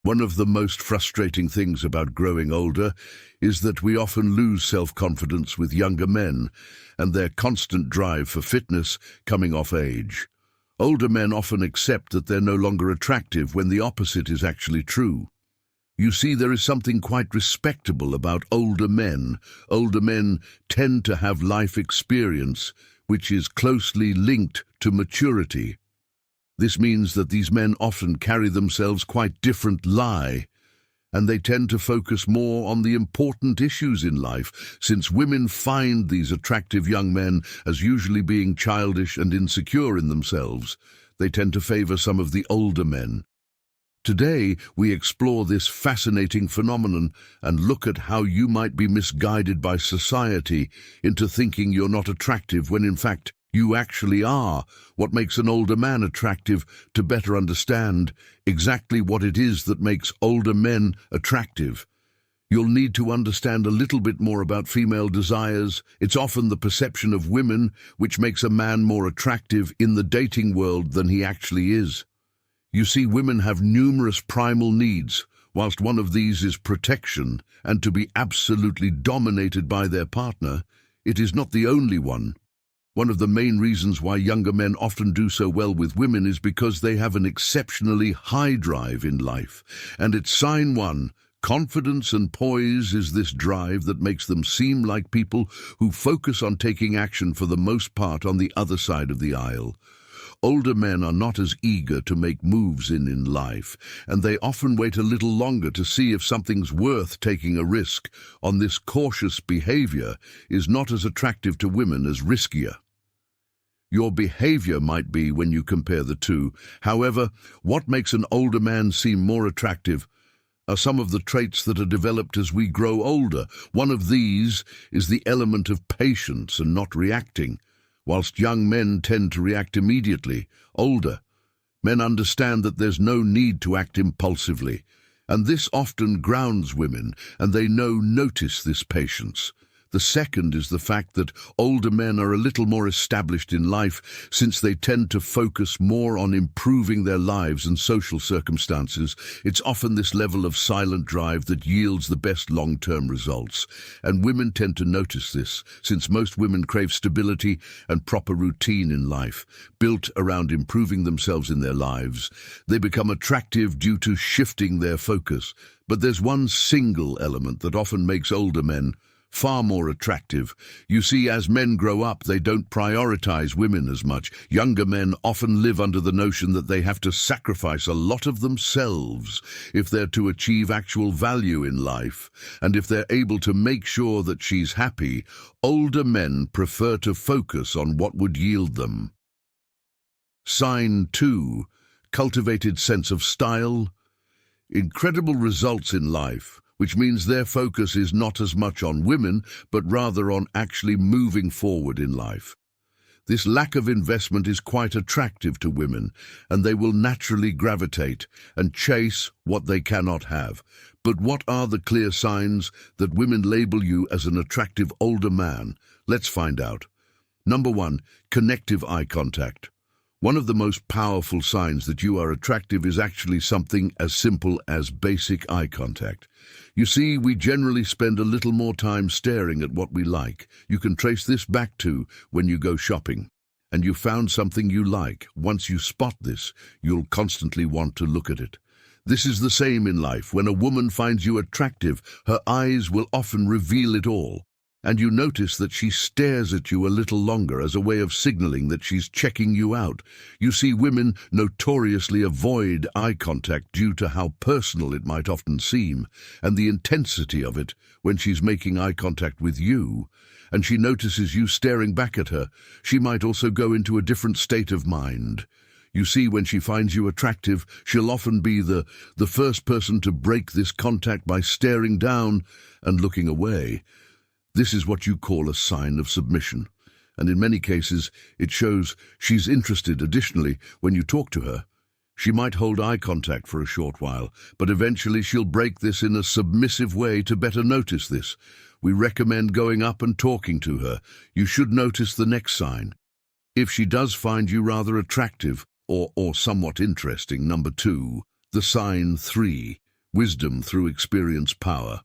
One of the most frustrating things about growing older is that we often lose self-confidence with younger men and their constant drive for fitness coming off age. Older men often accept that they're no longer attractive when the opposite is actually true. You see, there is something quite respectable about older men. Older men tend to have life experience, which is closely linked to maturity. This means that these men often carry themselves quite differently, and they tend to focus more on the important issues in life, since women find these attractive young men as usually being childish and insecure in themselves. They tend to favor some of the older men. Today, we explore this fascinating phenomenon and look at how you might be misguided by society into thinking you're not attractive when in fact you actually are, what makes an older man attractive, to better understand exactly what it is that makes older men attractive. You'll need to understand a little bit more about female desires. It's often the perception of women which makes a man more attractive in the dating world than he actually is. You see, women have numerous primal needs, whilst one of these is protection and to be absolutely dominated by their partner. It is not the only one. One of the main reasons why younger men often do so well with women is because they have an exceptionally high drive in life. And it's sign one. Confidence and poise is this drive that makes them seem like people who focus on taking action for the most part on the other side of the aisle. Older men are not as eager to make moves in life, and they often wait a little longer to see if something's worth taking a risk on. This cautious behavior is not as attractive to women as riskier. Your behavior might be when you compare the two. However, what makes an older man seem more attractive are some of the traits that are developed as we grow older. One of these is the element of patience and not reacting. Whilst young men tend to react immediately, older men understand that there's no need to act impulsively, and this often grounds women, and they notice this patience. The second is the fact that older men are a little more established in life, since they tend to focus more on improving their lives and social circumstances. It's often this level of silent drive that yields the best long-term results. And women tend to notice this, since most women crave stability and proper routine in life, built around improving themselves in their lives. They become attractive due to shifting their focus. But there's one single element that often makes older men far more attractive. You see, as men grow up, they don't prioritize women as much. Younger men often live under the notion that they have to sacrifice a lot of themselves if they're to achieve actual value in life, and if they're able to make sure that she's happy. Older men prefer to focus on what would yield them. Sign 2. Cultivated sense of style. Incredible results in life, which means their focus is not as much on women, but rather on actually moving forward in life. This lack of investment is quite attractive to women, and they will naturally gravitate and chase what they cannot have. But what are the clear signs that women label you as an attractive older man? Let's find out. Number 1, connective eye contact. One of the most powerful signs that you are attractive is actually something as simple as basic eye contact. You see, we generally spend a little more time staring at what we like. You can trace this back to when you go shopping, and you found something you like. Once you spot this, you'll constantly want to look at it. This is the same in life. When a woman finds you attractive, her eyes will often reveal it all. And you notice that she stares at you a little longer as a way of signaling that she's checking you out. You see, women notoriously avoid eye contact due to how personal it might often seem, and the intensity of it when she's making eye contact with you, and she notices you staring back at her. She might also go into a different state of mind. You see, when she finds you attractive, she'll often be the first person to break this contact by staring down and looking away. This is what you call a sign of submission, and in many cases it shows she's interested. Additionally, when you talk to her, she might hold eye contact for a short while, but eventually she'll break this in a submissive way to better notice this. We recommend going up and talking to her. You should notice the next sign. If she does find you rather attractive or somewhat interesting. Number 2, the sign 3, wisdom through experience, power.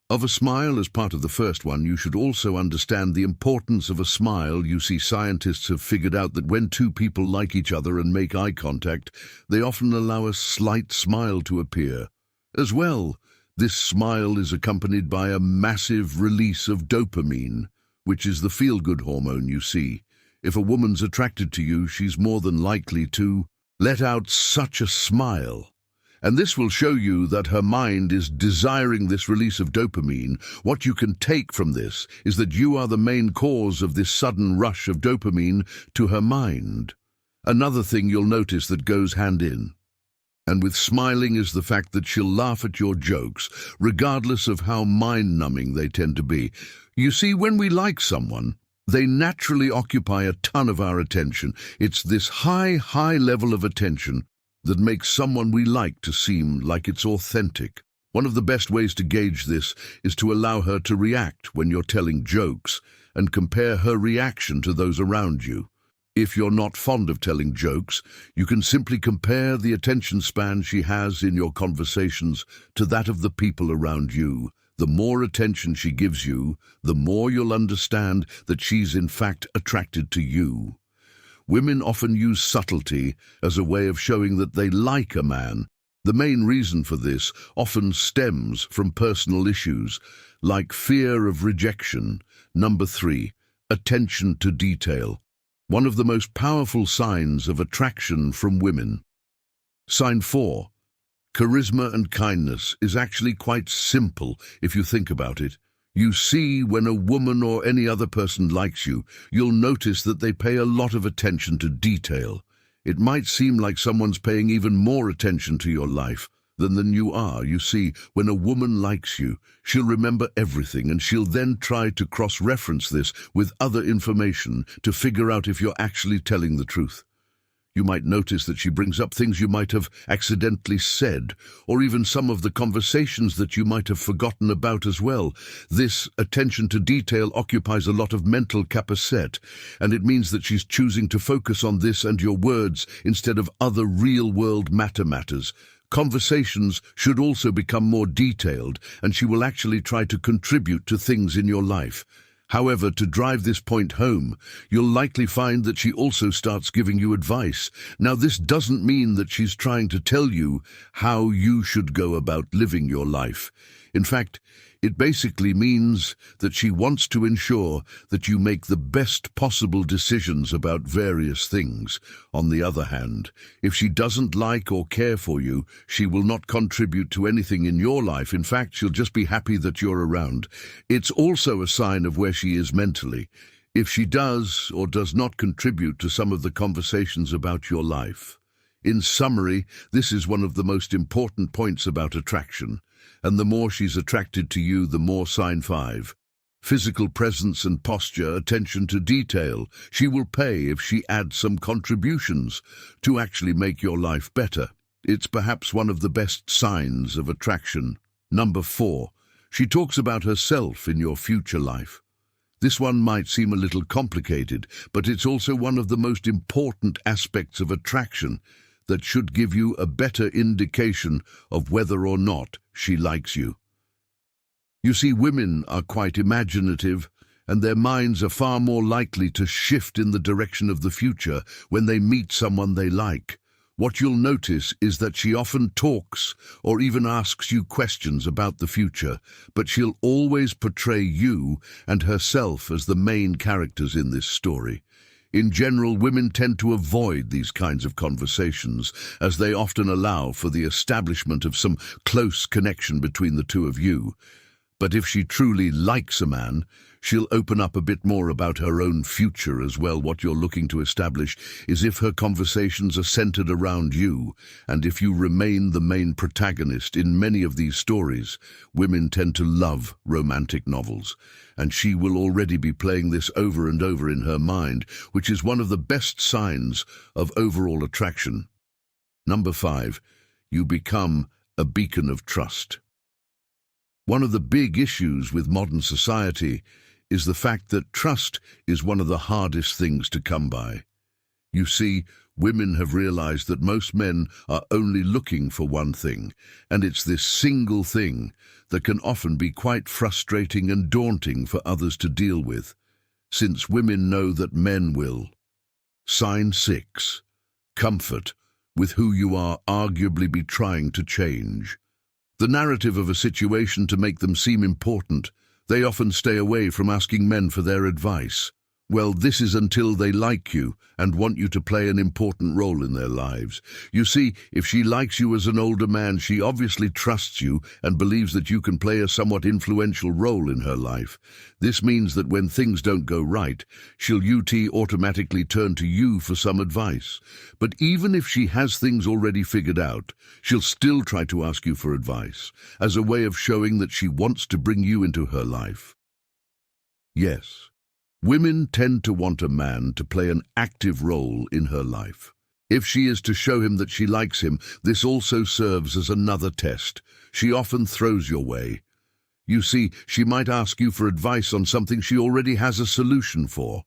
Of a smile as part of the first one, you should also understand the importance of a smile. You see, scientists have figured out that when two people like each other and make eye contact, they often allow a slight smile to appear. As well, this smile is accompanied by a massive release of dopamine, which is the feel-good hormone, you see. If a woman's attracted to you, she's more than likely to let out such a smile. And this will show you that her mind is desiring this release of dopamine. What you can take from this is that you are the main cause of this sudden rush of dopamine to her mind. Another thing you'll notice that goes hand in, and with smiling, is the fact that she'll laugh at your jokes, regardless of how mind-numbing they tend to be. You see, when we like someone, they naturally occupy a ton of our attention. It's this high level of attention that makes someone we like to seem like it's authentic. One of the best ways to gauge this is to allow her to react when you're telling jokes and compare her reaction to those around you. If you're not fond of telling jokes, you can simply compare the attention span she has in your conversations to that of the people around you. The more attention she gives you, the more you'll understand that she's in fact attracted to you. Women often use subtlety as a way of showing that they like a man. The main reason for this often stems from personal issues, like fear of rejection. Number 3, attention to detail. One of the most powerful signs of attraction from women. Sign 4. Charisma and kindness is actually quite simple if you think about it. You see, when a woman or any other person likes you, you'll notice that they pay a lot of attention to detail. It might seem like someone's paying even more attention to your life than you are. You see, when a woman likes you, she'll remember everything, and she'll then try to cross-reference this with other information to figure out if you're actually telling the truth. You might notice that she brings up things you might have accidentally said, or even some of the conversations that you might have forgotten about as well. This attention to detail occupies a lot of mental capacity, and it means that she's choosing to focus on this and your words instead of other real-world matters. Conversations should also become more detailed, and she will actually try to contribute to things in your life. However, to drive this point home, you'll likely find that she also starts giving you advice. Now, this doesn't mean that she's trying to tell you how you should go about living your life. In fact, it basically means that she wants to ensure that you make the best possible decisions about various things. On the other hand, if she doesn't like or care for you, she will not contribute to anything in your life. In fact, she'll just be happy that you're around. It's also a sign of where she is mentally, if she does or does not contribute to some of the conversations about your life. In summary, this is one of the most important points about attraction. And the more she's attracted to you, the more. Sign 5. Physical presence and posture, attention to detail. She will pay if she adds some contributions to actually make your life better. It's perhaps one of the best signs of attraction. Number 4. She talks about herself in your future life. This one might seem a little complicated, but it's also one of the most important aspects of attraction that should give you a better indication of whether or not she likes you. You see, women are quite imaginative, and their minds are far more likely to shift in the direction of the future when they meet someone they like. What you'll notice is that she often talks or even asks you questions about the future, but she'll always portray you and herself as the main characters in this story. In general, women tend to avoid these kinds of conversations, as they often allow for the establishment of some close connection between the two of you. But if she truly likes a man, she'll open up a bit more about her own future as well. What you're looking to establish is if her conversations are centered around you, and if you remain the main protagonist in many of these stories. Women tend to love romantic novels, and she will already be playing this over and over in her mind, which is one of the best signs of overall attraction. Number 5. You become a beacon of trust. One of the big issues with modern society is the fact that trust is one of the hardest things to come by. You see, women have realized that most men are only looking for one thing, and it's this single thing that can often be quite frustrating and daunting for others to deal with, since women know that men will. Sign 6. Comfort with who you are arguably be trying to change. The narrative of a situation to make them seem important, they often stay away from asking men for their advice. Well, this is until they like you and want you to play an important role in their lives. You see, if she likes you as an older man, she obviously trusts you and believes that you can play a somewhat influential role in her life. This means that when things don't go right, she'll automatically turn to you for some advice. But even if she has things already figured out, she'll still try to ask you for advice, as a way of showing that she wants to bring you into her life. Yes. Women tend to want a man to play an active role in her life. If she is to show him that she likes him, this also serves as another test. She often throws your way. You see, she might ask you for advice on something she already has a solution for,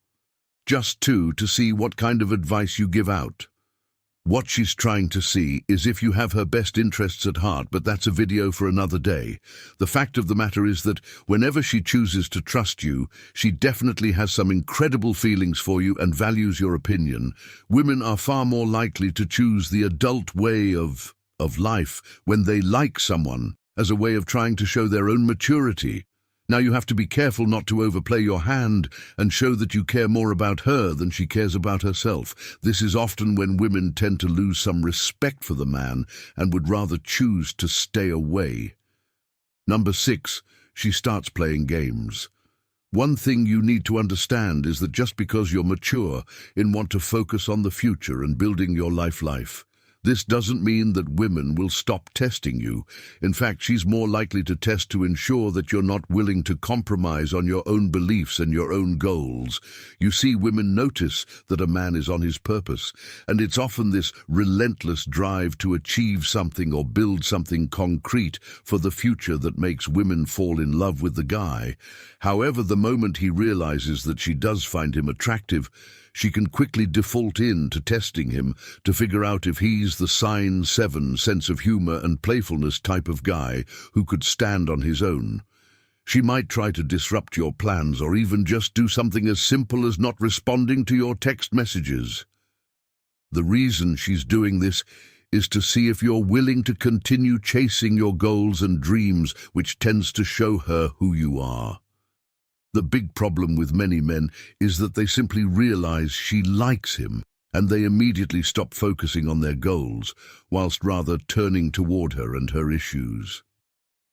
just to see what kind of advice you give out. What she's trying to see is if you have her best interests at heart, but that's a video for another day. The fact of the matter is that whenever she chooses to trust you, she definitely has some incredible feelings for you and values your opinion. Women are far more likely to choose the adult way of life when they like someone, as a way of trying to show their own maturity. Now you have to be careful not to overplay your hand and show that you care more about her than she cares about herself. This is often when women tend to lose some respect for the man and would rather choose to stay away. Number 6, she starts playing games. One thing you need to understand is that just because you're mature and want to focus on the future and building your life, this doesn't mean that women will stop testing you. In fact, she's more likely to test to ensure that you're not willing to compromise on your own beliefs and your own goals. You see, women notice that a man is on his purpose, and it's often this relentless drive to achieve something or build something concrete for the future that makes women fall in love with the guy. However, the moment he realizes that she does find him attractive, she can quickly default into testing him to figure out if he's the sign 7 sense of humor and playfulness type of guy who could stand on his own. She might try to disrupt your plans or even just do something as simple as not responding to your text messages. The reason she's doing this is to see if you're willing to continue chasing your goals and dreams, which tends to show her who you are. The big problem with many men is that they simply realize she likes him, and they immediately stop focusing on their goals, whilst rather turning toward her and her issues.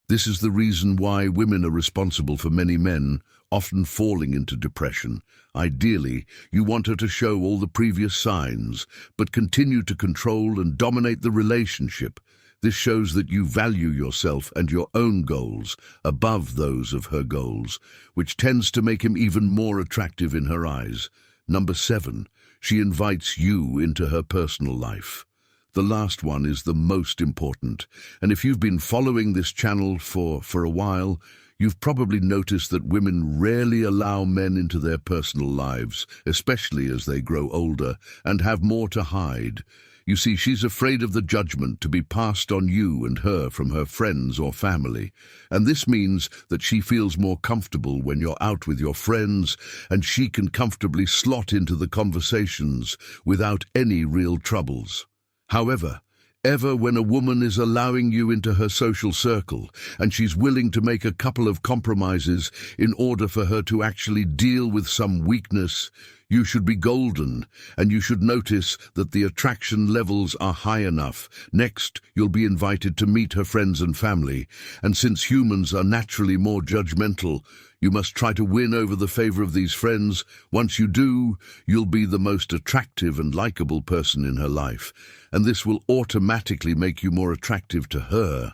This is the reason why women are responsible for many men often falling into depression. Ideally, you want her to show all the previous signs, but continue to control and dominate the relationship. This shows that you value yourself and your own goals above those of her goals, which tends to make him even more attractive in her eyes. Number 7, she invites you into her personal life. The last one is the most important, and if you've been following this channel for a while, you've probably noticed that women rarely allow men into their personal lives, especially as they grow older and have more to hide. You see, she's afraid of the judgment to be passed on you and her from her friends or family, and this means that she feels more comfortable when you're out with your friends, and she can comfortably slot into the conversations without any real troubles. However, when a woman is allowing you into her social circle and she's willing to make a couple of compromises in order for her to actually deal with some weakness, you should be golden, and you should notice that the attraction levels are high enough. Next, you'll be invited to meet her friends and family, and since humans are naturally more judgmental, you must try to win over the favor of these friends. Once you do, you'll be the most attractive and likable person in her life, and this will automatically make you more attractive to her.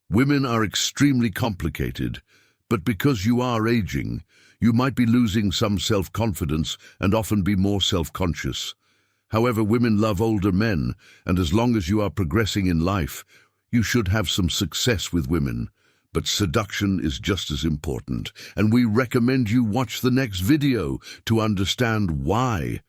Women are extremely complicated, but because you are aging, you might be losing some self-confidence and often be more self-conscious. However, women love older men, and as long as you are progressing in life, you should have some success with women. But seduction is just as important, and we recommend you watch the next video to understand why.